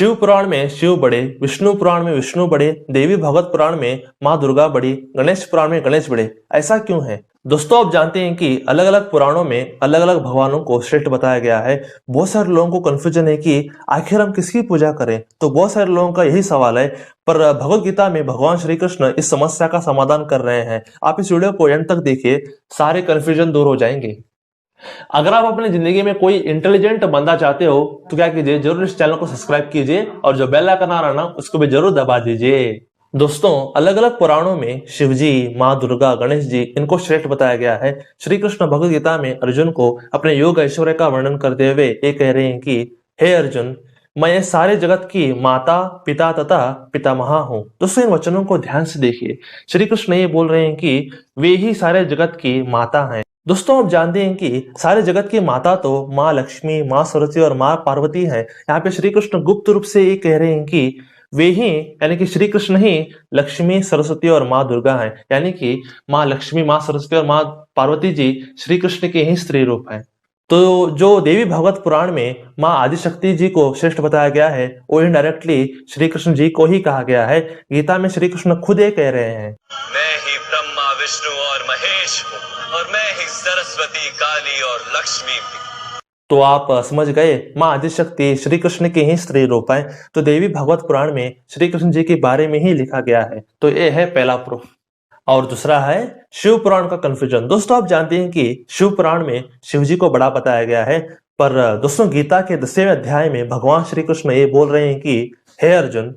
शिव पुराण में शिव बड़े, विष्णु पुराण में विष्णु बड़े, देवी भागवत पुराण में माँ दुर्गा बड़ी, गणेश पुराण में गणेश बड़े। ऐसा क्यों है दोस्तों? आप जानते हैं कि अलग अलग पुराणों में अलग अलग भगवानों को श्रेष्ठ बताया गया है। बहुत सारे लोगों को कंफ्यूजन है कि आखिर हम किसकी पूजा करें, तो बहुत सारे लोगों का यही सवाल है। पर भगवत गीता में भगवान श्री कृष्ण इस समस्या का समाधान कर रहे हैं। आप इस वीडियो को एंड तक देखिए, सारे कंफ्यूजन दूर हो जाएंगे। अगर आप अपनी जिंदगी में कोई इंटेलिजेंट बंदा चाहते हो तो क्या कीजिए, जरूर इस चैनल को सब्सक्राइब कीजिए और जो बेल आइकन आ रहा है ना उसको भी जरूर दबा दीजिए। दोस्तों, अलग अलग पुराणों में शिव जी, माँ दुर्गा, गणेश जी, इनको श्रेष्ठ बताया गया है। श्री कृष्ण भगवद गीता में अर्जुन को अपने योग ऐश्वर्य का वर्णन करते हुए ये कह रहे हैं कि हे अर्जुन, मैं ये सारे जगत की माता, पिता तथा पितामहा हूँ। दोस्तों, इन वचनों को ध्यान से देखिए। श्री कृष्ण ये बोल रहे हैं कि वे ही सारे जगत की माता हैं। दोस्तों, आप जानते हैं कि सारे जगत की माता तो माँ लक्ष्मी, माँ सरस्वती और माँ पार्वती है। यहाँ पे श्री कृष्ण गुप्त रूप से ये कह रहे हैं कि वे ही, यानी कि श्री कृष्ण ही लक्ष्मी, सरस्वती और माँ दुर्गा हैं। यानी कि माँ लक्ष्मी, माँ सरस्वती और माँ पार्वती जी श्री कृष्ण के ही स्त्री रूप हैं। तो जो देवी भागवत पुराण में माँ आदिशक्ति जी को श्रेष्ठ बताया गया है, वो इनडायरेक्टली श्री कृष्ण जी को ही कहा गया है। गीता में श्री कृष्ण खुद ये कह रहे हैं, मैं ही ब्रह्मा, विष्णु और महेश हूँ, और मैं ही सरस्वती, काली और लक्ष्मी भी। तो आप समझ गए, माँ आदिशक्ति श्री कृष्ण के ही स्त्री रूप है। तो देवी भागवत पुराण में श्री कृष्ण जी के बारे में ही लिखा गया है। तो ये है पहला प्रूफ। और दूसरा है शिव पुराण का कंफ्यूजन। दोस्तों, आप जानते हैं कि शिव पुराण में शिव जी को बड़ा बताया गया है। पर दोस्तों, गीता के 10वें अध्याय में भगवान श्री कृष्ण ये बोल रहे हैं कि हे अर्जुन,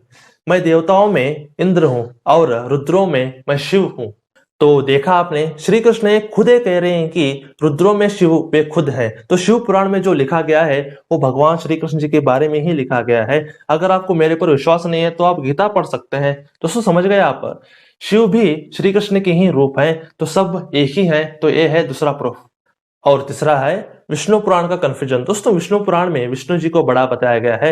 मैं देवताओं में इंद्र हूँ और रुद्रों में मैं शिव हूँ। तो देखा आपने, श्री कृष्ण ये खुद ये कह रहे हैं कि रुद्रों में शिव वे खुद है। तो शिव पुराण में जो लिखा गया है वो भगवान श्री कृष्ण जी के बारे में ही लिखा गया है। अगर आपको मेरे पर विश्वास नहीं है तो आप गीता पढ़ सकते हैं। दोस्तों, समझ गए आप, शिव भी श्री कृष्ण के ही रूप है, तो सब एक ही है। तो ये है दूसरा प्रूफ। और तीसरा है विष्णु पुराण का कंफ्यूजन। दोस्तों, विष्णु पुराण में विष्णु जी को बड़ा बताया गया है,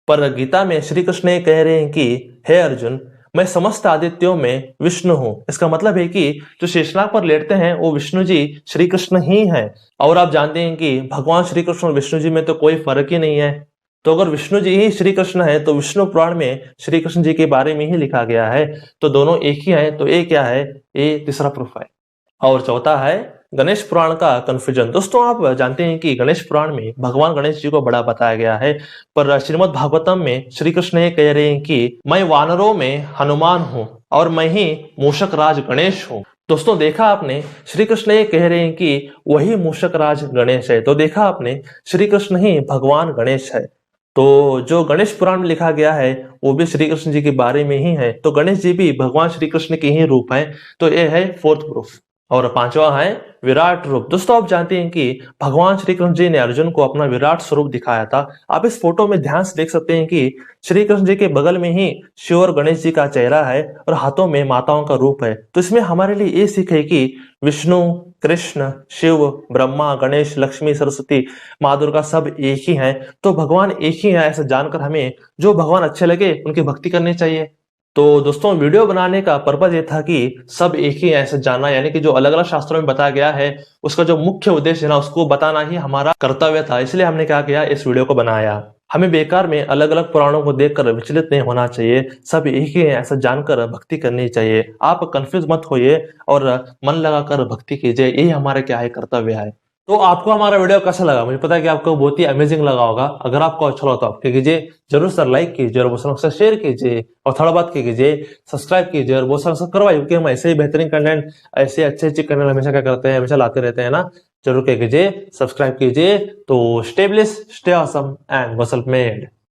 पर गीता में श्री कृष्ण ये कह रहे हैं कि हे अर्जुन, मैं समस्त आदित्यों में विष्णु हूँ। इसका मतलब है कि जो शेषनाग पर लेटते हैं वो विष्णु जी श्री कृष्ण ही हैं। और आप जानते हैं कि भगवान श्री कृष्ण और विष्णु जी में तो कोई फर्क ही नहीं है। तो अगर विष्णु जी ही श्री कृष्ण है तो विष्णु पुराण में श्री कृष्ण जी के बारे में ही लिखा गया है। तो दोनों एक ही है। तो ये क्या है? ये तीसरा प्रूफ है। और चौथा है गणेश पुराण का कंफ्यूजन। दोस्तों, आप जानते हैं कि गणेश पुराण में भगवान गणेश जी को बड़ा बताया गया है, पर श्रीमद् भागवतम में श्री कृष्ण ये कह रहे हैं कि मैं वानरों में हनुमान हूँ और मैं ही मूषक राज गणेश हूँ। दोस्तों, देखा आपने, श्री कृष्ण ये कह रहे हैं कि वही मूषक राज गणेश है। तो देखा आपने, श्री कृष्ण ही भगवान गणेश है। तो जो गणेश पुराण में लिखा गया है वो भी श्री कृष्ण जी के बारे में ही है। तो गणेश जी भी भगवान श्री कृष्ण के ही रूप है। तो ये है फोर्थ प्रूफ। और पांचवा है विराट रूप। दोस्तों, आप जानते हैं कि भगवान श्री कृष्ण जी ने अर्जुन को अपना विराट स्वरूप दिखाया था। आप इस फोटो में ध्यान से देख सकते हैं कि श्री कृष्ण जी के बगल में ही शिव और गणेश जी का चेहरा है और हाथों में माताओं का रूप है। तो इसमें हमारे लिए ये सीख है कि विष्णु, कृष्ण, शिव, ब्रह्मा, गणेश, लक्ष्मी, सरस्वती, माँ दुर्गा सब एक ही हैं। तो भगवान एक ही है, ऐसा जानकर हमें जो भगवान अच्छे लगे उनकी भक्ति करनी चाहिए। तो दोस्तों, वीडियो बनाने का पर्पज ये था कि सब एक ही ऐसे जानना, यानी कि जो अलग अलग शास्त्रों में बताया गया है उसका जो मुख्य उद्देश्य है ना, उसको बताना ही हमारा कर्तव्य था। इसलिए हमने क्या किया, इस वीडियो को बनाया। हमें बेकार में अलग अलग पुराणों को देखकर विचलित नहीं होना चाहिए। सब एक ही है ऐसा जानकर भक्ति करनी चाहिए। आप कंफ्यूज मत होइए और मन लगाकर भक्ति कीजिए। यही हमारा क्या है, कर्तव्य है। तो आपको हमारा वीडियो कैसा लगा? मुझे पता है कि आपको बहुत ही अमेजिंग लगा होगा। अगर आपको अच्छा लगा तो आप क्या कीजिए, जरूर सर लाइक कीजिए और बहुत सारा शेयर कीजिए और थोड़ा बात कीजिए, सब्सक्राइब कीजिए और बहुत सारा सब करवाइए, क्योंकि हम ऐसे ही बेहतरीन कंटेंट, ऐसे अच्छे कंटेंट हमेशा क्या करते हैं, हमेशा लाते रहते हैं ना। जरूर क्या कीजिए, सब्सक्राइब कीजिए। तो stay blessed, stay awesome and go self made.